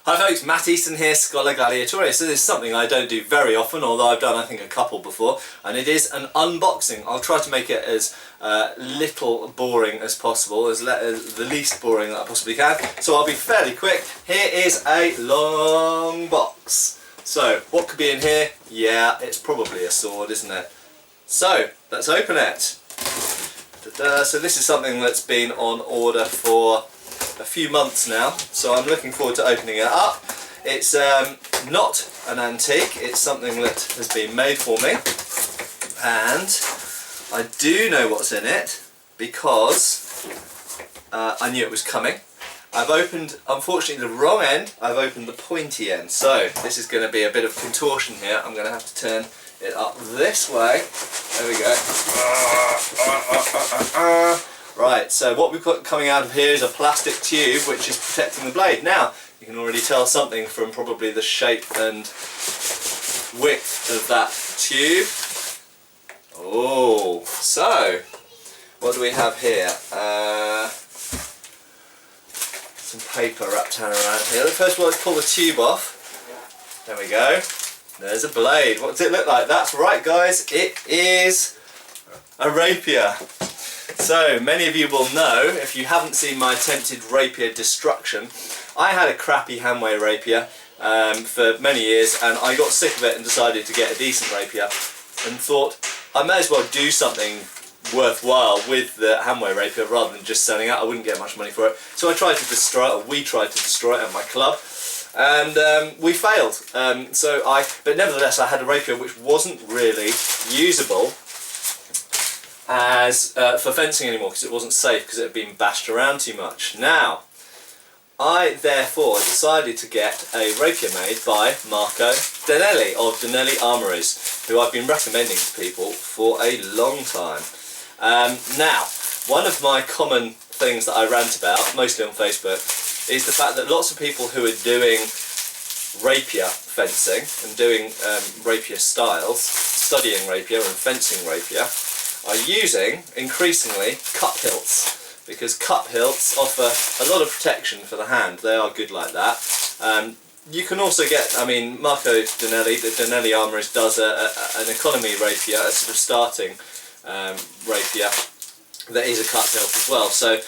Hi folks, Matt Easton here, Schola Gladiatoria. So this is something I don't do very often, although I've done I think a couple before, and it is an unboxing. I'll try to make it as little boring as possible, as the least boring that I possibly can. So I'll be fairly quick. Here is a long box. So what could be in here? Yeah, it's probably a sword, isn't it? So let's open it. So this is something that's been on order for a few months now, so I'm looking forward to opening it up. It's not an antique, it's something that has been made for me, and I do know what's in it because I knew it was coming. I've opened, unfortunately, the wrong end. I've opened the pointy end, so this is going to be a bit of contortion here. I'm going to have to turn it up this way. There we go. Right, so what we've got coming out of here is a plastic tube which is protecting the blade. Now, you can already tell something from probably the shape and width of that tube. Oh, so what do we have here? Some paper wrapped around here. First of all, let's pull the tube off. There we go. There's a blade. What does it look like? That's right, guys. It is a rapier. So, many of you will know, if you haven't seen my attempted rapier destruction, I had a crappy Hanway rapier for many years, and I got sick of it and decided to get a decent rapier and thought I may as well do something worthwhile with the Hanway rapier rather than just selling it. I wouldn't get much money for it. So I tried to destroy it, or we tried to destroy it at my club, and we failed. But nevertheless I had a rapier which wasn't really usable as for fencing anymore, because it wasn't safe, because it had been bashed around too much. Now, I therefore decided to get a rapier made by Marco Donelli of Donelli Armories, who I've been recommending to people for a long time. Now, one of my common things that I rant about, mostly on Facebook, is the fact that lots of people who are doing rapier fencing and doing rapier styles, studying rapier and fencing rapier, are using, increasingly, cup hilts, because cup hilts offer a lot of protection for the hand. They are good like that. You can also get, I mean, Marco Donelli, the Donelli Armories, does an economy rapier, a sort of starting rapier that is a cup hilt as well. So,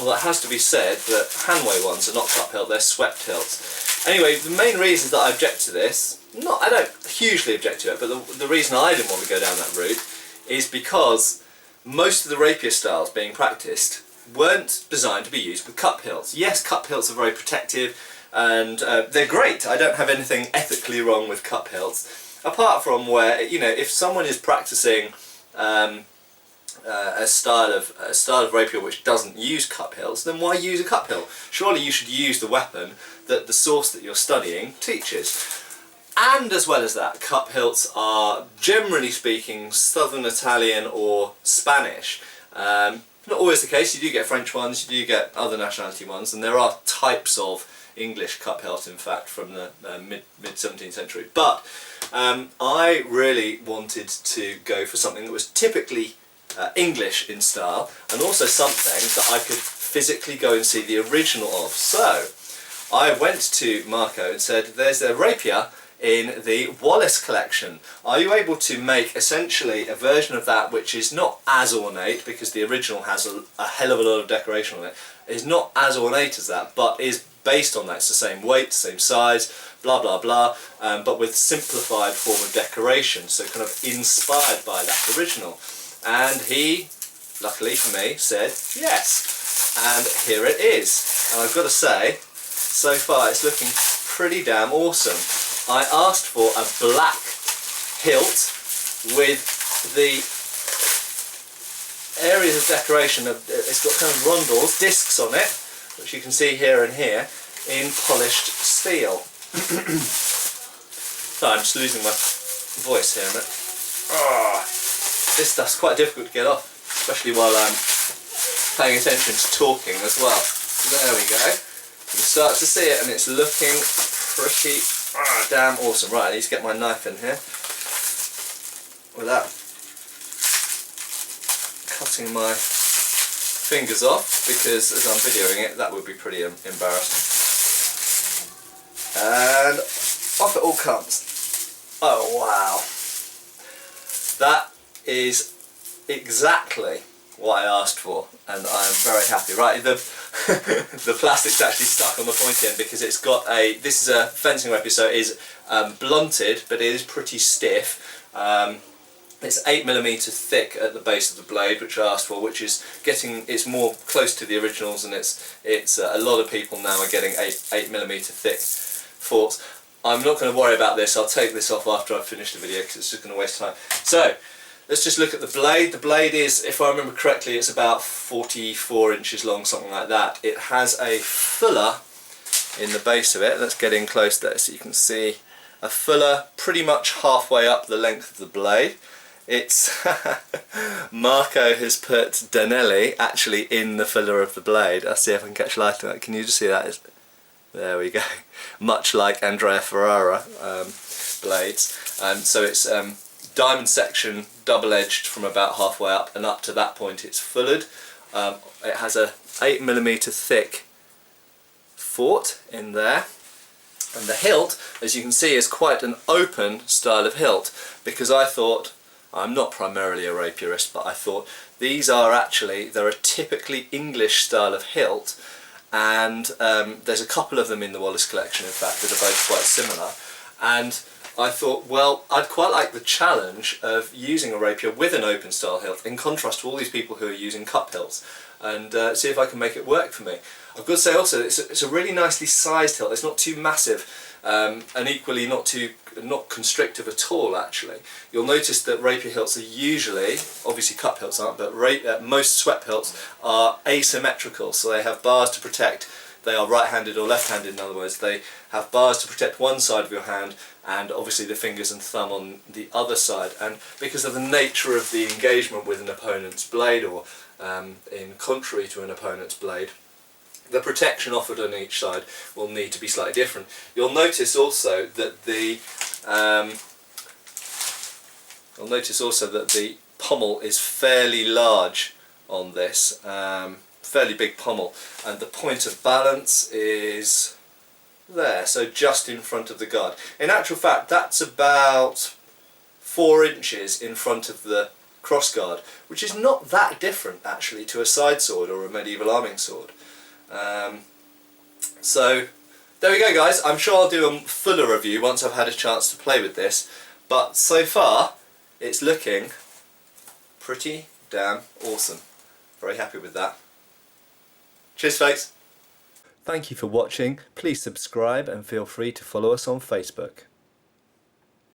well, it has to be said that Hanway ones are not cup hilt, they're swept hilts. Anyway, the main reason that I object to this, I don't hugely object to it, but the reason I didn't want to go down that route is because most of the rapier styles being practiced weren't designed to be used with cup hilts. Yes, cup hilts are very protective and they're great. I don't have anything ethically wrong with cup hilts, apart from where, you know, if someone is practicing a style of rapier which doesn't use cup hilts, then why use a cup hilt? Surely you should use the weapon that the source that you're studying teaches. And as well as that, cup hilts are, generally speaking, Southern Italian or Spanish. Not always the case. You do get French ones, you do get other nationality ones, and there are types of English cup hilt, in fact, from the mid-17th century. But I really wanted to go for something that was typically English in style, and also something that I could physically go and see the original of. So I went to Marco and said, there's a rapier in the Wallace collection. Are you able to make essentially a version of that which is not as ornate, because the original has a hell of a lot of decoration on it, is not as ornate as that, but is based on that. It's the same weight, same size, blah blah blah, but with simplified form of decoration, so kind of inspired by that original. And he, luckily for me, said yes, and here it is. And I've got to say, so far it's looking pretty damn awesome. I asked for a black hilt with the areas of decoration of, it's got kind of rondels, discs on it, which you can see here and here, in polished steel. So I'm just losing my voice here a minute. This stuff's quite difficult to get off, especially while I'm paying attention to talking as well. There we go. You can start to see it, and it's looking pretty damn awesome. Right, I need to get my knife in here without cutting my fingers off, because as I'm videoing it that would be pretty embarrassing. and off it all comes. Oh wow, that is exactly what I asked for, and I am very happy. Right, the the plastic's actually stuck on the pointy end because it's got a, this is a fencing rapier, so it is blunted, but it is pretty stiff. It's 8mm thick at the base of the blade, which I asked for, which is getting, it's more close to the originals, and it's a lot of people now are getting 8mm thick forks. I'm not going to worry about this. I'll take this off after I've finished the video because it's just going to waste time. So let's just look at the blade. The blade is, if I remember correctly, it's about 44 inches long, something like that. It has a fuller in the base of it. Let's get in close there so you can see a fuller pretty much halfway up the length of the blade. It's Marco has put Danelli actually in the filler of the blade. I'll see if I can catch light on that. Can you just see that? There we go. Much like Andrea Ferrara blades. So it's diamond section, double-edged from about halfway up, and up to that point it's fullered. It has a 8mm thick fort in there. And the hilt, as you can see, is quite an open style of hilt, because I thought, I'm not primarily a rapierist, but I thought these are actually, they're a typically English style of hilt, and there's a couple of them in the Wallace collection, in fact, that are both quite similar. And I thought, well, I'd quite like the challenge of using a rapier with an open style hilt, in contrast to all these people who are using cup hilts, and see if I can make it work for me. I've got to say also, it's a really nicely sized hilt. It's not too massive, and equally not constrictive at all. Actually, you'll notice that rapier hilts are usually, obviously cup hilts aren't, but most swept hilts are asymmetrical. So they have bars to protect. They are right-handed or left-handed. In other words, they have bars to protect one side of your hand, and obviously the fingers and thumb on the other side. And because of the nature of the engagement with an opponent's blade, or in contrary to an opponent's blade, the protection offered on each side will need to be slightly different. You'll notice also that the pommel is fairly large on this, fairly big pommel, and the point of balance is there, so just in front of the guard. In actual fact, that's about 4 inches in front of the cross guard, which is not that different actually to a side sword or a medieval arming sword. So there we go, guys. I'm sure I'll do a fuller review once I've had a chance to play with this, but so far it's looking pretty damn awesome. Very happy with that. Cheers, folks. Thank you for watching. Please subscribe and feel free to follow us on Facebook.